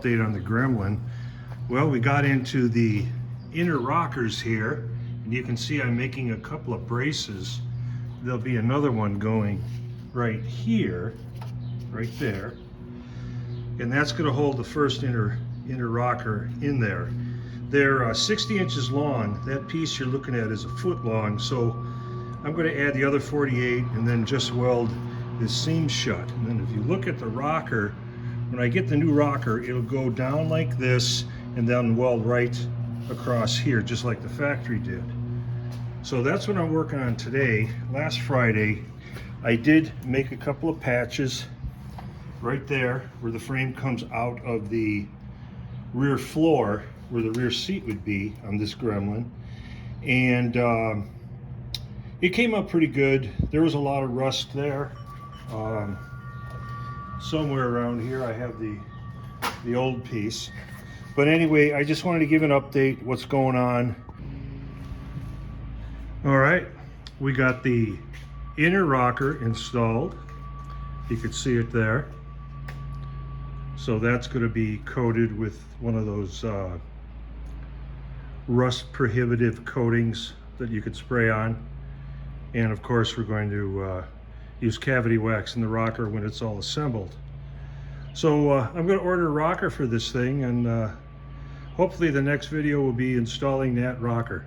update on the Gremlin. Well, we got into the inner rockers here, and you can see I'm making a couple of braces. There'll be another one going right here, right there, and that's going to hold the first inner rocker in there. They're 60 inches long. That piece you're looking at is a foot long, so I'm going to add the other 48 and then just weld this seam shut. And then if you look at the rocker, when I get the new rocker, it'll go down like this and then weld right across here, just like the factory did. So that's what I'm working on today. Last Friday, I did make a couple of patches right there where the frame comes out of the rear floor, where the rear seat would be on this Gremlin. And it came up pretty good. There was a lot of rust there. Somewhere around here I have the old piece. But anyway, I just wanted to give an update what's going on. All right, we got the inner rocker installed. You can see it there. So that's going to be coated with one of those rust prohibitive coatings that you could spray on. And of course, we're going to use cavity wax in the rocker when it's all assembled. So I'm going to order a rocker for this thing, and hopefully the next video will be installing that rocker.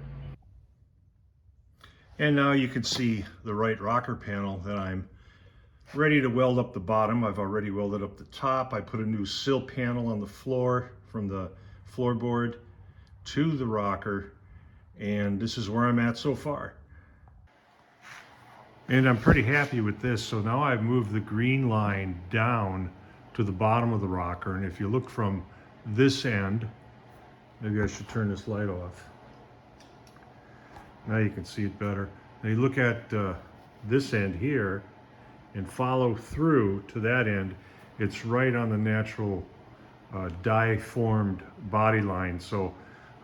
And now you can see the right rocker panel that I'm ready to weld up the bottom. I've already welded up the top. I put a new sill panel on the floor from the floorboard to the rocker, and this is where I'm at so far. And I'm pretty happy with this. So now I've moved the green line down to the bottom of the rocker. And if you look from this end, maybe I should turn this light off. Now you can see it better. Now you look at this end here and follow through to that end. It's right on the natural die-formed body line. So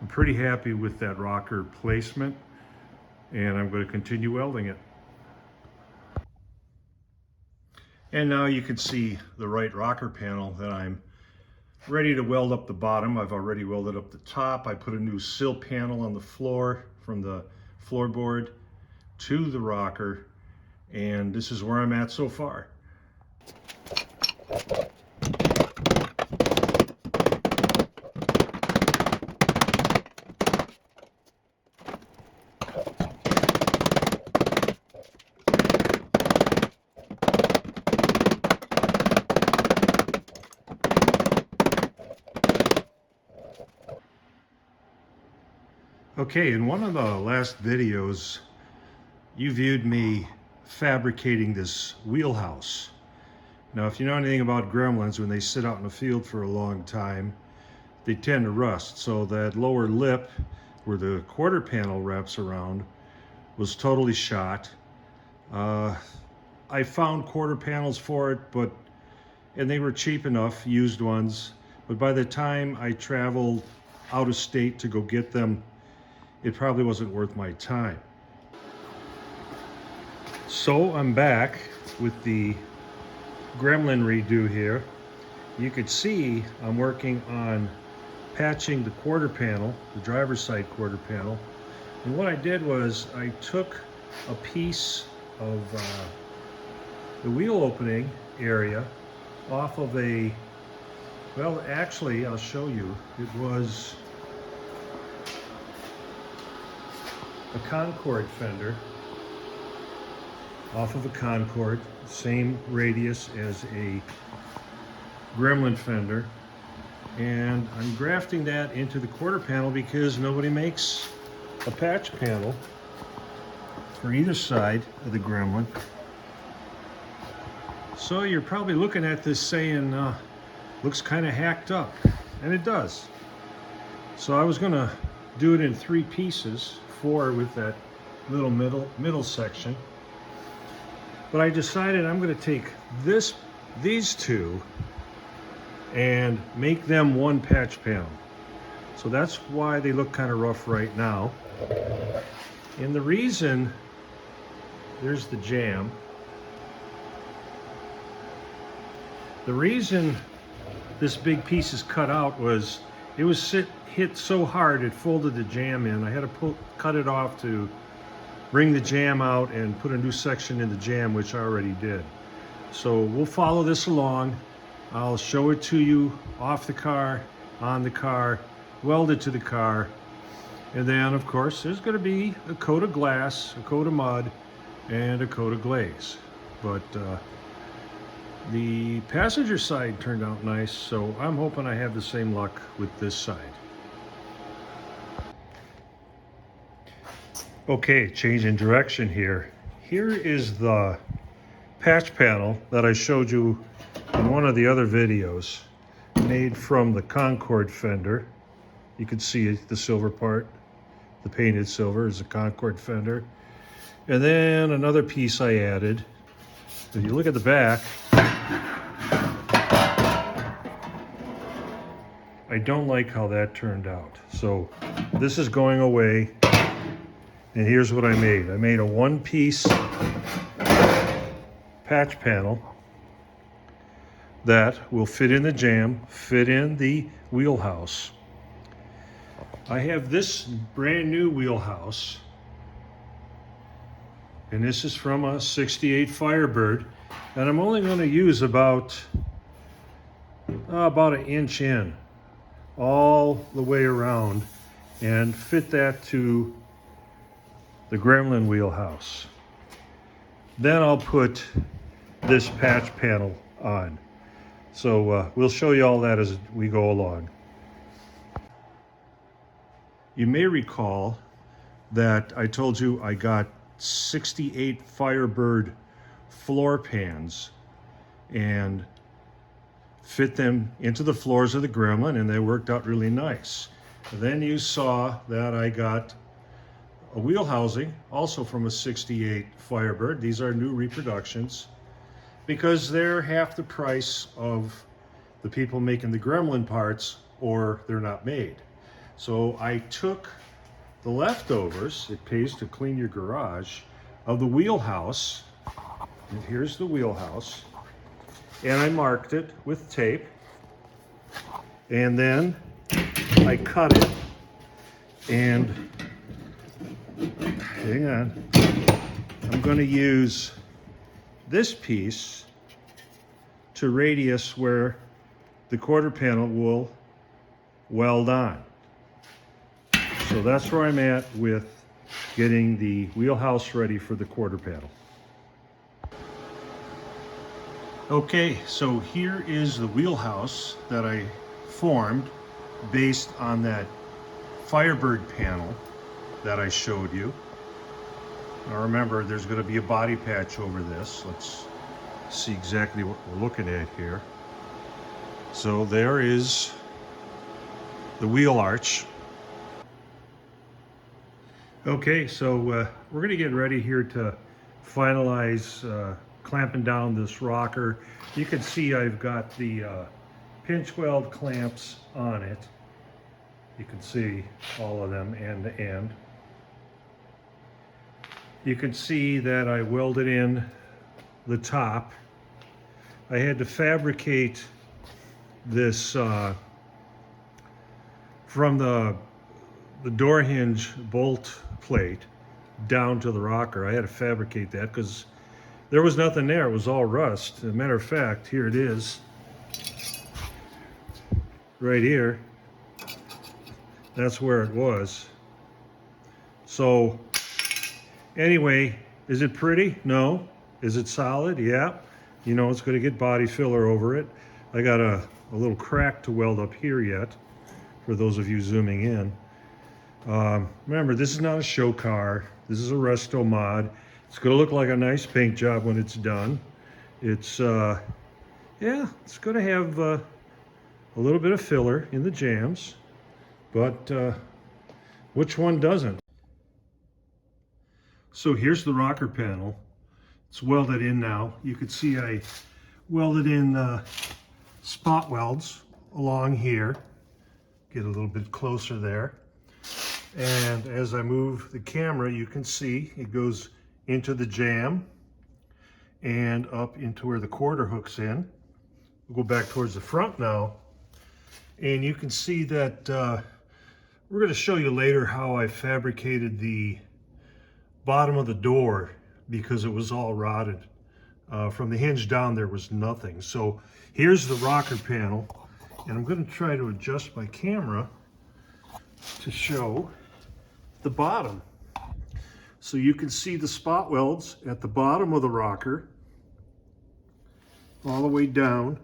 I'm pretty happy with that rocker placement, and I'm going to continue welding it. And now you can see the right rocker panel that I'm ready to weld up the bottom. I've already welded up the top. I put a new sill panel on the floor from the floorboard to the rocker, and this is where I'm at so far. Okay, in one of the last videos, you viewed me fabricating this wheelhouse. Now, if you know anything about Gremlins, when they sit out in the field for a long time, they tend to rust. So that lower lip, where the quarter panel wraps around, was totally shot. I found quarter panels for it, and they were cheap enough, used ones. But by the time I traveled out of state to go get them, it probably wasn't worth my time. So I'm back with the Gremlin redo here. You could see I'm working on patching the quarter panel, the driver's side quarter panel. And what I did was I took a piece of the wheel opening area off of a, well, actually, I'll show you. It was a Concord fender, off of a Concord, same radius as a Gremlin fender, and I'm grafting that into the quarter panel because nobody makes a patch panel for either side of the Gremlin. So you're probably looking at this saying, looks kind of hacked up, and it does. So I was gonna do it in 3 pieces, 4 with that little middle section. But I decided I'm going to take these 2 and make them one patch panel. So that's why they look kind of rough right now. And the reason, there's the jam. The reason this big piece is cut out was, it was hit so hard it folded the jamb in. I had to cut it off to bring the jamb out and put a new section in the jamb, which I already did. So we'll follow this along. I'll show it to you off the car, on the car, weld it to the car, and then of course there's going to be a coat of glass, a coat of mud, and a coat of glaze. But the passenger side turned out nice, so I'm hoping I have the same luck with this side. Okay, change in direction here. Here is the patch panel that I showed you in one of the other videos, made from the Concord fender. You can see it, the silver part, the painted silver is a Concord fender. And then another piece I added. If you look at the back, I don't like how that turned out. So this is going away. And here's what I made. I made a one-piece patch panel that will fit in the jamb, fit in the wheelhouse. I have this brand new wheelhouse, and this is from a 68 Firebird, and I'm only going to use about an inch in all the way around and fit that to the Gremlin wheelhouse. Then I'll put this patch panel on. So we'll show you all that as we go along. You may recall that I told you I got 68 Firebird floor pans and fit them into the floors of the Gremlin, and they worked out really nice. Then you saw that I got a wheel housing, also from a 68 Firebird. These are new reproductions because they're half the price of the people making the Gremlin parts, or they're not made. So I took the leftovers, it pays to clean your garage, of the wheelhouse, and here's the wheelhouse, and I marked it with tape, and then I cut it, and hang on, I'm going to use this piece to radius where the quarter panel will weld on. So that's where I'm at with getting the wheelhouse ready for the quarter panel. Okay, so here is the wheelhouse that I formed based on that Firebird panel that I showed you. Now remember, there's going to be a body patch over this. Let's see exactly what we're looking at here. So there is the wheel arch. Okay, so we're going to get ready here to finalize clamping down this rocker. You can see I've got the pinch weld clamps on it. You can see all of them end to end. You can see that I welded in the top. I had to fabricate this from the door hinge bolt plate down to the rocker. I had to fabricate that because there was nothing there. It was all rust. As a matter of fact, here it is. Right here. That's where it was. So anyway, is it pretty? No. Is it solid? Yeah. You know, it's going to get body filler over it. I got a little crack to weld up here yet, for those of you zooming in. Remember, this is not a show car. This is a resto mod. It's going to look like a nice paint job when it's done. It's, yeah, it's going to have a little bit of filler in the jambs, but which one doesn't? So here's the rocker panel. It's welded in now. You can see I welded in spot welds along here. Get a little bit closer there. And as I move the camera, you can see it goes into the jamb and up into where the quarter hooks in. We'll go back towards the front now. And you can see that we're going to show you later how I fabricated the bottom of the door because it was all rotted. From the hinge down there was nothing. So here's the rocker panel, and I'm going to try to adjust my camera to show the bottom. So you can see the spot welds at the bottom of the rocker all the way down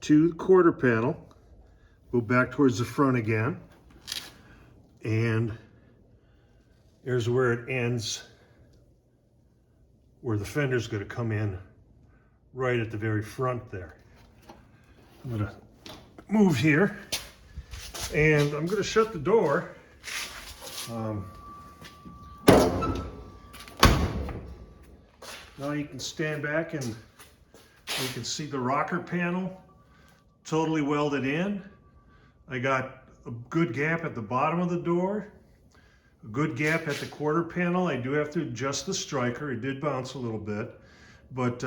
to the quarter panel. Go back towards the front again, and there's where it ends, where the fender's going to come in right at the very front there. I'm going to move here, and I'm going to shut the door. Now you can stand back and you can see the rocker panel totally welded in. I got a good gap at the bottom of the door, a good gap at the quarter panel. I do have to adjust the striker. It did bounce a little bit, but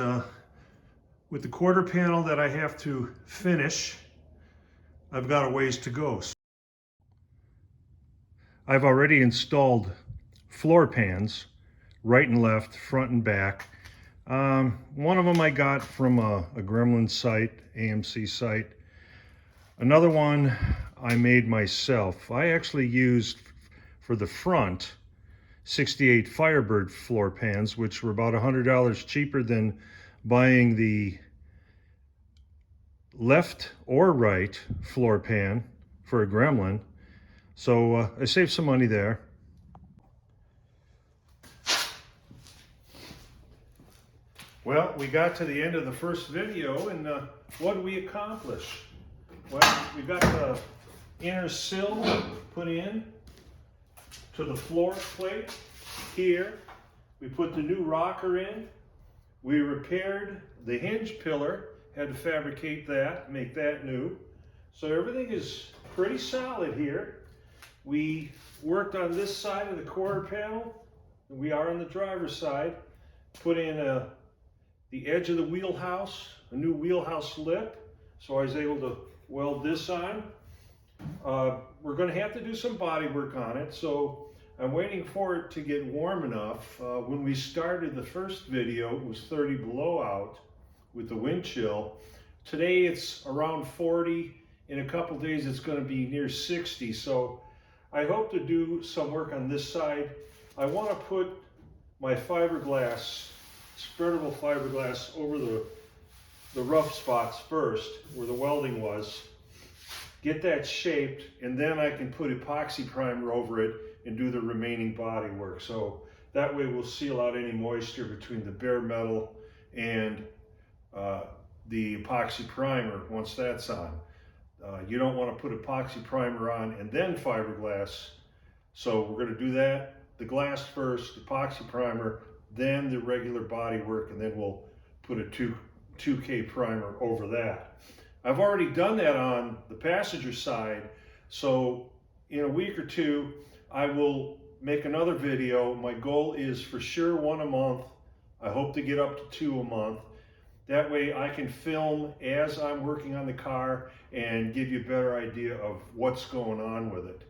with the quarter panel that I have to finish, I've got a ways to go. I've already installed floor pans, right and left, front and back. One of them I got from a Gremlin site, AMC site. Another one I made myself. I actually used for the front 68 Firebird floor pans, which were about $100 cheaper than buying the left or right floor pan for a Gremlin. So I saved some money there. Well, we got to the end of the first video, and what did we accomplish? Well, we got the inner sill put in to the floor plate here. We put the new rocker in. We repaired the hinge pillar, had to fabricate that, make that new. So everything is pretty solid here. We worked on this side of the quarter panel. We are on the driver's side. Put in the edge of the wheelhouse, a new wheelhouse lip. So I was able to weld this on. We're going to have to do some body work on it. So I'm waiting for it to get warm enough. When we started the first video, it was 30 below out with the wind chill. Today it's around 40. In a couple days it's going to be near 60. So I hope to do some work on this side. I want to put my fiberglass, spreadable fiberglass, over the rough spots first, where the welding was. Get that shaped, and then I can put epoxy primer over it and do the remaining body work. So that way we'll seal out any moisture between the bare metal and the epoxy primer once that's on. You don't want to put epoxy primer on and then fiberglass. So we're going to do that, the glass first, epoxy primer, then the regular body work, and then we'll put a 2K primer over that. I've already done that on the passenger side, so in a week or two I will make another video. My goal is for sure 1 a month. I hope to get up to 2 a month. That way I can film as I'm working on the car and give you a better idea of what's going on with it.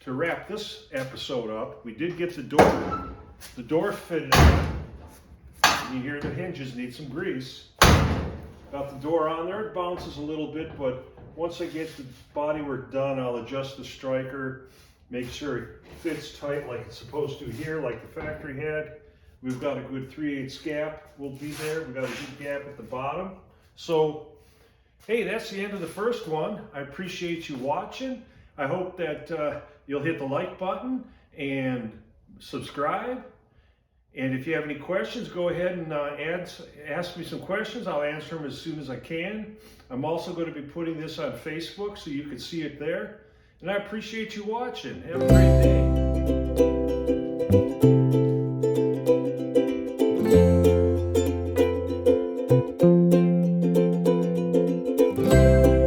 To wrap this episode up, we did get the door fitted in. You hear the hinges need some grease. Got the door on there. It bounces a little bit, but once I get the body work done, I'll adjust the striker, make sure it fits tight like it's supposed to here, like the factory had. We've got a good 3/8 gap will be there. We've got a good gap at the bottom. So, hey, that's the end of the first one. I appreciate you watching. I hope that you'll hit the like button and subscribe. And if you have any questions, go ahead and ask me some questions. I'll answer them as soon as I can. I'm also going to be putting this on Facebook so you can see it there. And I appreciate you watching. Have a great day.